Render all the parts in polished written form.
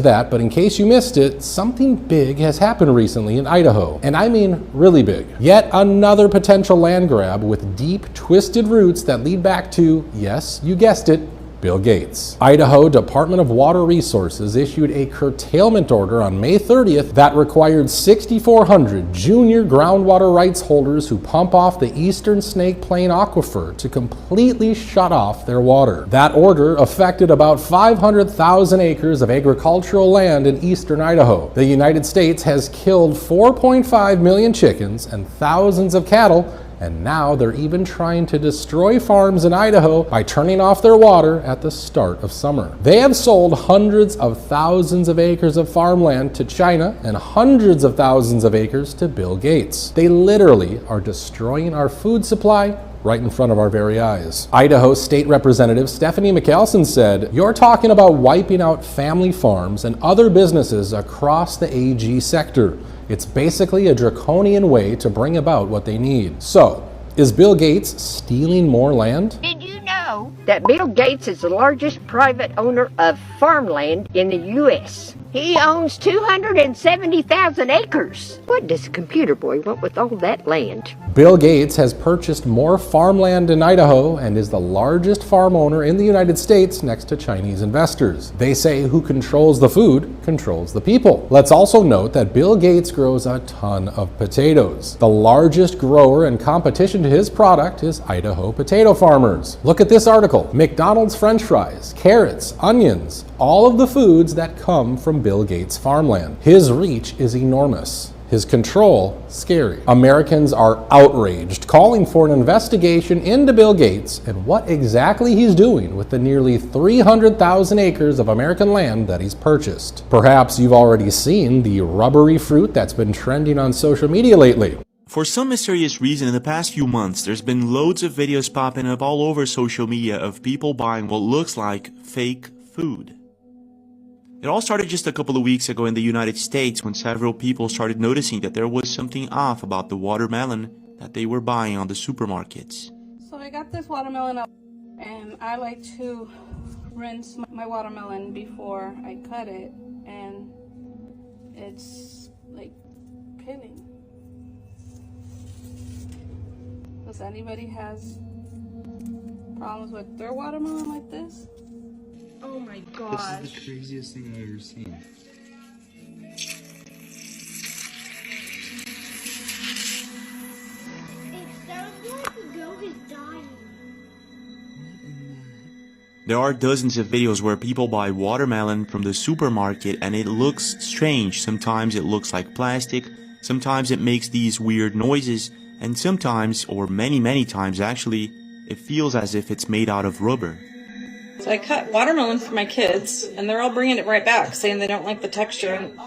that, but in case you missed it, something big has happened recently in Idaho. And I mean really big. Yet another potential land grab with deep, twisted roots that lead back to, yes, you guessed it, Bill Gates. Idaho Department of Water Resources issued a curtailment order on May 30th that required 6,400 junior groundwater rights holders who pump off the Eastern Snake Plain aquifer to completely shut off their water. That order affected about 500,000 acres of agricultural land in eastern Idaho. The United States has killed 4.5 million chickens and thousands of cattle, and now they're even trying to destroy farms in Idaho by turning off their water at the start of summer. They have sold hundreds of thousands of acres of farmland to China and hundreds of thousands of acres to Bill Gates. They literally are destroying our food supply right in front of our very eyes. Idaho State Representative Stephanie McAlison said, "You're talking about wiping out family farms and other businesses across the AG sector. It's basically a draconian way to bring about what they need." So, is Bill Gates stealing more land? Did you know that Bill Gates is the largest private owner of farmland in the U.S.? He owns 270,000 acres. What does the computer boy want with all that land? Bill Gates has purchased more farmland in Idaho and is the largest farm owner in the United States next to Chinese investors. They say who controls the food controls the people. Let's also note that Bill Gates grows a ton of potatoes. The largest grower in competition to his product is Idaho potato farmers. Look at this article. McDonald's French fries, carrots, onions, all of the foods that come from Bill Gates' farmland. His reach is enormous. His control, scary. Americans are outraged, calling for an investigation into Bill Gates and what exactly he's doing with the nearly 300,000 acres of American land that he's purchased. Perhaps you've already seen the rubbery fruit that's been trending on social media lately. For some mysterious reason, in the past few months, there's been loads of videos popping up all over social media of people buying what looks like fake food. It all started just a couple of weeks ago in the United States when several people started noticing that there was something off about the watermelon that they were buying on the supermarkets. So I got this watermelon up, and I like to rinse my watermelon before I cut it, and it's like peeling. Does anybody has problems with their watermelon like this? Oh my gosh. This is the craziest thing I've ever seen. It sounds like the goat is dying. There are dozens of videos where people buy watermelon from the supermarket and it looks strange. Sometimes it looks like plastic, sometimes it makes these weird noises, and sometimes, or many times actually, it feels as if it's made out of rubber. So I cut watermelon for my kids, and they're all bringing it right back, saying they don't like the texture. And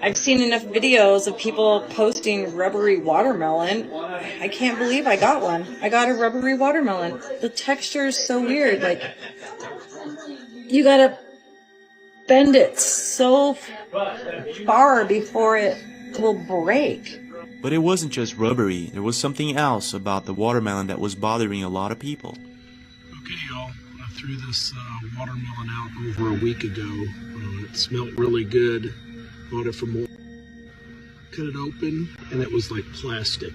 I've seen enough videos of people posting rubbery watermelon. I can't believe I got one. I got a rubbery watermelon. The texture is so weird. Like, you gotta bend it so far before it will break. But it wasn't just rubbery. There was something else about the watermelon that was bothering a lot of people. Okay, y'all. I threw this watermelon out over a week ago. It smelled really good. Bought it from Walmart. Cut it open, and it was like plastic.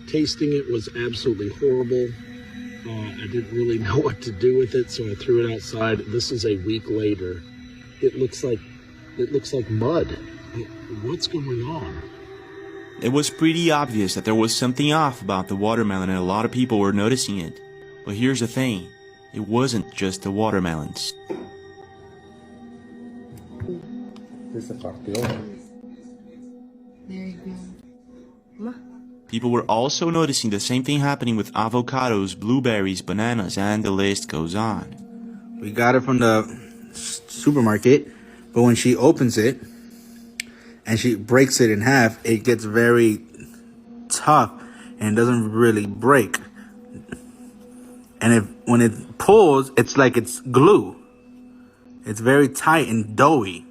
Tasting it was absolutely horrible. I didn't really know what to do with it, so I threw it outside. This is a week later. It looks like mud. What's going on? It was pretty obvious that there was something off about the watermelon and a lot of people were noticing it. But here's the thing, it wasn't just the watermelons. There you go. People were also noticing the same thing happening with avocados, blueberries, bananas, and the list goes on. We got it from the supermarket, but when she opens it and she breaks it in half, it gets very tough and doesn't really break. And when it pulls, it's like it's glue. It's very tight and doughy.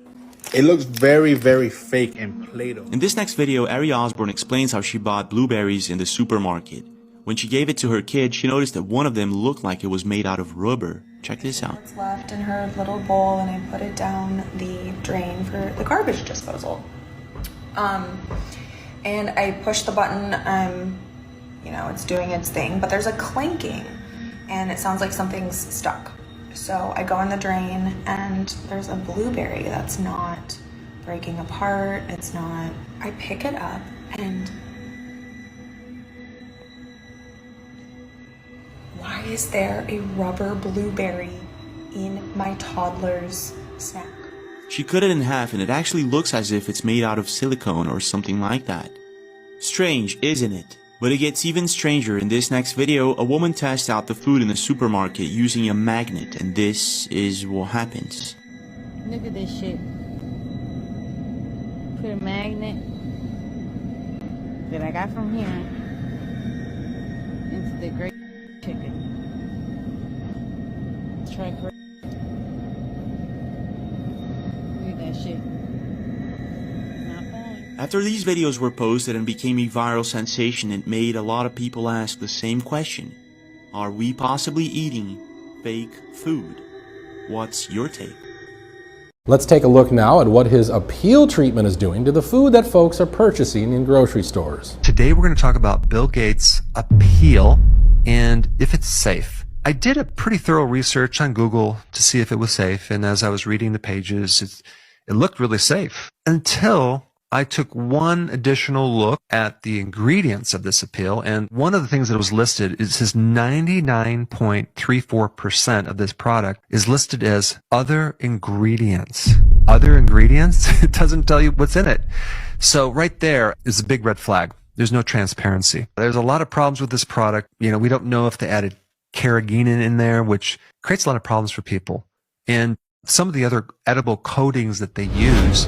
It looks very, very fake and Play-Doh. In this next video, Ari Osborne explains how she bought blueberries in the supermarket. When she gave it to her kid, she noticed that one of them looked like it was made out of rubber, Check this out. What's left in her little bowl, and I put it down the drain for the garbage disposal. And I push the button, you know, it's doing its thing, but there's a clanking and it sounds like something's stuck. So I go in the drain and there's a blueberry that's not breaking apart. It's not, I pick it up and why is there a rubber blueberry in my toddler's snack? She cut it in half and it actually looks as if it's made out of silicone or something like that. Strange, isn't it? But it gets even stranger. In this next video, a woman tests out the food in the supermarket using a magnet, and this is what happens. Look at this shit. Put a magnet that I got from here into the great chicken. Let's try it. Look at that shit. After these videos were posted and became a viral sensation, it made a lot of people ask the same question. Are we possibly eating fake food? What's your take? Let's take a look now at what his appeal treatment is doing to the food that folks are purchasing in grocery stores. Today we're going to talk about Bill Gates' appeal and if it's safe. I did a pretty thorough research on Google to see if it was safe, and as I was reading the pages, it looked really safe until I took one additional look at the ingredients of this appeal, and one of the things that was listed is his 99.34% of this product is listed as other ingredients. Other ingredients? It doesn't tell you what's in it. So right there is a big red flag. There's no transparency. There's a lot of problems with this product. You know, we don't know if they added carrageenan in there, which creates a lot of problems for people. And some of the other edible coatings that they use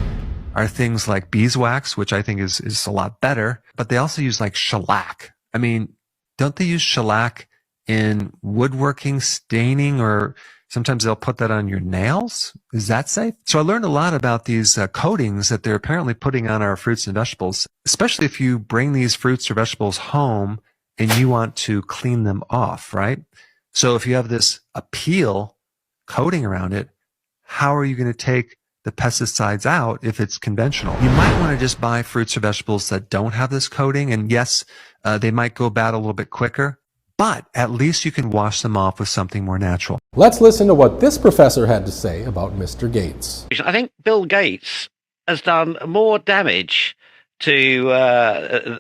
are things like beeswax, which I think is a lot better, but they also use like shellac. I mean, don't they use shellac in woodworking, staining, or sometimes they'll put that on your nails? Is that safe? So I learned a lot about these coatings that they're apparently putting on our fruits and vegetables, especially if you bring these fruits or vegetables home and you want to clean them off, right? So if you have this appeal coating around it, how are you going to take the pesticides out if it's conventional? You might want to just buy fruits or vegetables that don't have this coating, and yes, they might go bad a little bit quicker, but at least you can wash them off with something more natural. Let's listen to what this professor had to say about Mr. Gates. I think Bill Gates has done more damage to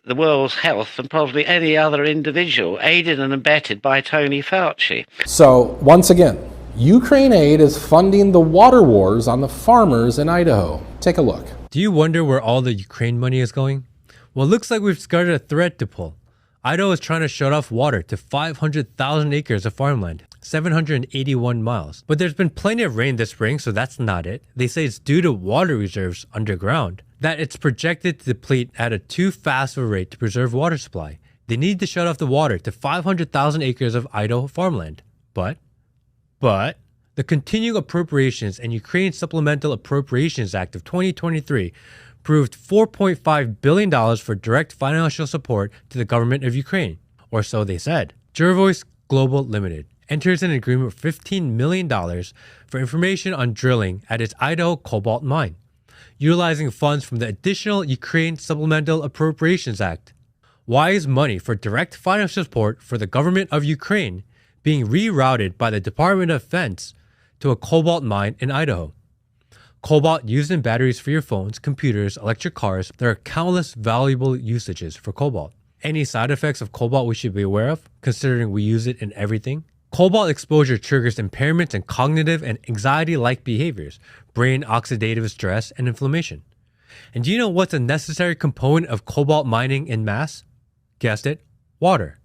the world's health than probably any other individual, aided and abetted by Tony Fauci. So, once again, Ukraine Aid is funding the water wars on the farmers in Idaho. Take a look. Do you wonder where all the Ukraine money is going? Well, it looks like we've started a thread to pull. Idaho is trying to shut off water to 500,000 acres of farmland, 781 miles. But there's been plenty of rain this spring, so that's not it. They say it's due to water reserves underground, that it's projected to deplete at a too fast of a rate to preserve water supply. They need to shut off the water to 500,000 acres of Idaho farmland. But the Continuing Appropriations and Ukraine Supplemental Appropriations Act of 2023 approved $4.5 billion for direct financial support to the government of Ukraine, or so they said. Jervois Global Limited enters an agreement for $15 million for information on drilling at its Idaho cobalt mine, utilizing funds from the additional Ukraine Supplemental Appropriations Act. Why is money for direct financial support for the government of Ukraine being rerouted by the Department of Defense to a cobalt mine in Idaho? Cobalt used in batteries for your phones, computers, electric cars. There are countless valuable usages for cobalt. Any side effects of cobalt we should be aware of, considering we use it in everything? Cobalt exposure triggers impairments in cognitive and anxiety-like behaviors, brain oxidative stress, and inflammation. And do you know what's a necessary component of cobalt mining in mass? Guessed it, water.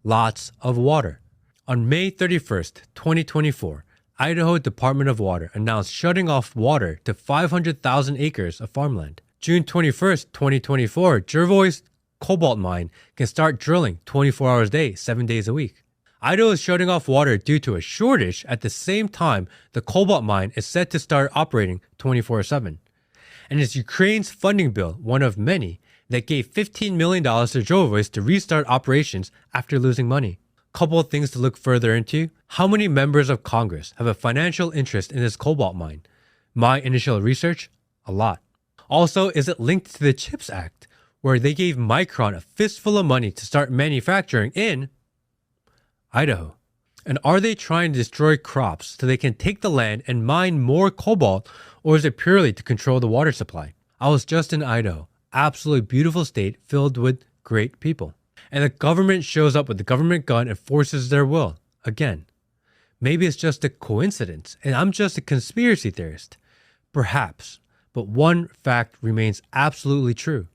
Lots of water. On May 31st, 2024, Idaho Department of Water announced shutting off water to 500,000 acres of farmland. June 21st, 2024, Jervois cobalt mine can start drilling 24 hours a day, 7 days a week. Idaho is shutting off water due to a shortage at the same time the cobalt mine is set to start operating 24/7. And it's Ukraine's funding bill, one of many, that gave $15 million to Jervois to restart operations after losing money. Couple of things to look further into. How many members of Congress have a financial interest in this cobalt mine? My initial research, a lot. Also, is it linked to the CHIPS Act, where they gave Micron a fistful of money to start manufacturing in Idaho? And are they trying to destroy crops so they can take the land and mine more cobalt, or is it purely to control the water supply? I was just in Idaho, absolutely beautiful state filled with great people. And the government shows up with the government gun and forces their will. Again, maybe it's just a coincidence and I'm just a conspiracy theorist. Perhaps, but one fact remains absolutely true.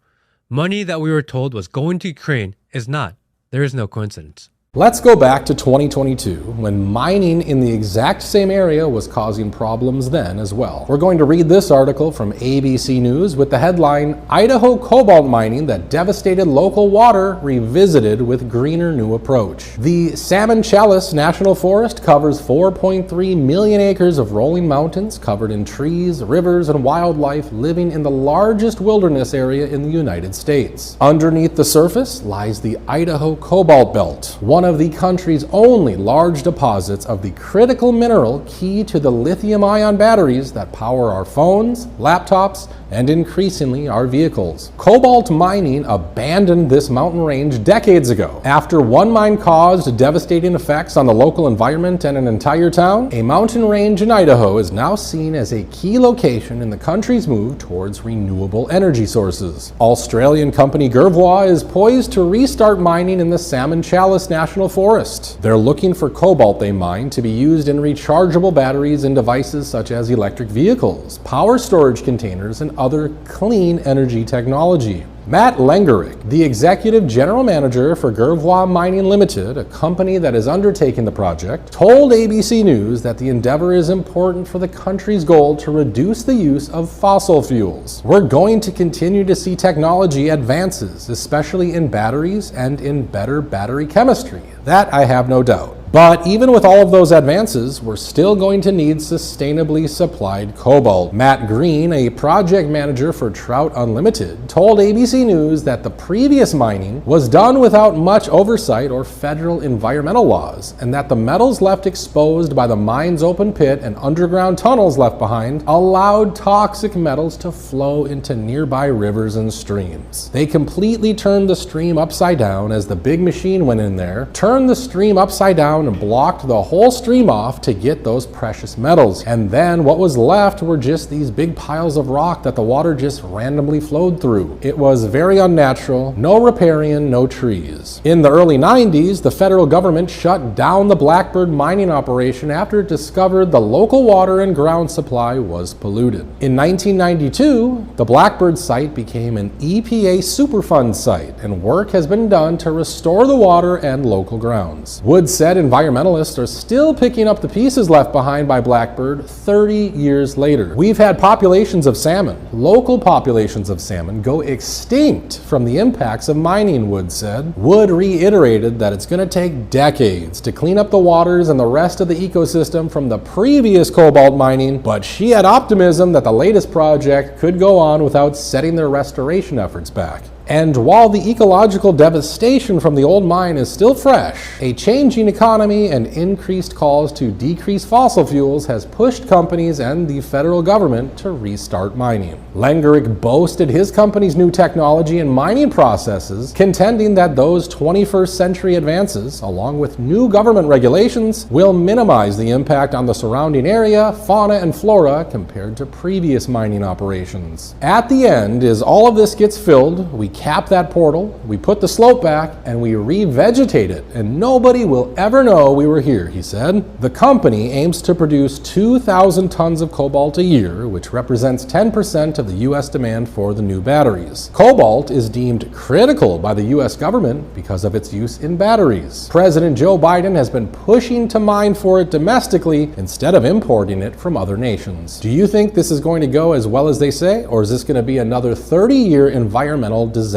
Money that we were told was going to Ukraine is not. There is no coincidence. Let's go back to 2022, when mining in the exact same area was causing problems then as well. We're going to read this article from ABC News with the headline, Idaho Cobalt Mining That Devastated Local Water Revisited with Greener New Approach. The Salmon Chalice National Forest covers 4.3 million acres of rolling mountains covered in trees, rivers, and wildlife living in the largest wilderness area in the United States. Underneath the surface lies the Idaho Cobalt Belt, one of the country's only large deposits of the critical mineral key to the lithium-ion batteries that power our phones, laptops, and increasingly our vehicles. Cobalt mining abandoned this mountain range decades ago. After one mine caused devastating effects on the local environment and an entire town, a mountain range in Idaho is now seen as a key location in the country's move towards renewable energy sources. Australian company Gervois is poised to restart mining in the Salmon Chalice National Forest. They're looking for cobalt they mine to be used in rechargeable batteries in devices such as electric vehicles, power storage containers, and other clean energy technology. Matt Lengerick, the executive general manager for Gervois Mining Limited, a company that is undertaking the project, told ABC News that the endeavor is important for the country's goal to reduce the use of fossil fuels. We're going to continue to see technology advances, especially in batteries and in better battery chemistry. That I have no doubt. But even with all of those advances, we're still going to need sustainably supplied cobalt. Matt Green, a project manager for Trout Unlimited, told ABC News that the previous mining was done without much oversight or federal environmental laws, and that the metals left exposed by the mine's open pit and underground tunnels left behind allowed toxic metals to flow into nearby rivers and streams. They completely turned the stream upside down as the big machine went in there, turned the stream upside down and blocked the whole stream off to get those precious metals. And then what was left were just these big piles of rock that the water just randomly flowed through. It was very unnatural, no riparian, no trees. In the early 90s, the federal government shut down the Blackbird mining operation after it discovered the local water and ground supply was polluted. In 1992, the Blackbird site became an EPA Superfund site, and work has been done to restore the water and local grounds. Wood said environmentalists are still picking up the pieces left behind by Blackbird 30 years later. We've had populations of salmon, local populations of salmon, go extinct from the impacts of mining, Wood said. Wood reiterated that it's going to take decades to clean up the waters and the rest of the ecosystem from the previous cobalt mining, but she had optimism that the latest project could go on without setting their restoration efforts back. And while the ecological devastation from the old mine is still fresh, a changing economy and increased calls to decrease fossil fuels has pushed companies and the federal government to restart mining. Lengerick boasted his company's new technology and mining processes, contending that those 21st century advances, along with new government regulations, will minimize the impact on the surrounding area, fauna, and flora compared to previous mining operations. At the end, as all of this gets filled, we cap that portal, we put the slope back, and we revegetate it, and nobody will ever know we were here, he said. The company aims to produce 2,000 tons of cobalt a year, which represents 10% of the U.S. demand for the new batteries. Cobalt is deemed critical by the U.S. government because of its use in batteries. President Joe Biden has been pushing to mine for it domestically instead of importing it from other nations. Do you think this is going to go as well as they say, or is this going to be another 30-year environmental disaster?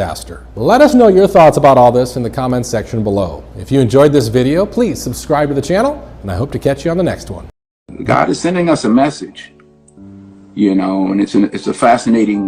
Let us know your thoughts about all this in the comments section below. If you enjoyed this video, please subscribe to the channel, and I hope to catch you on the next one. God is sending us a message, and it's a fascinating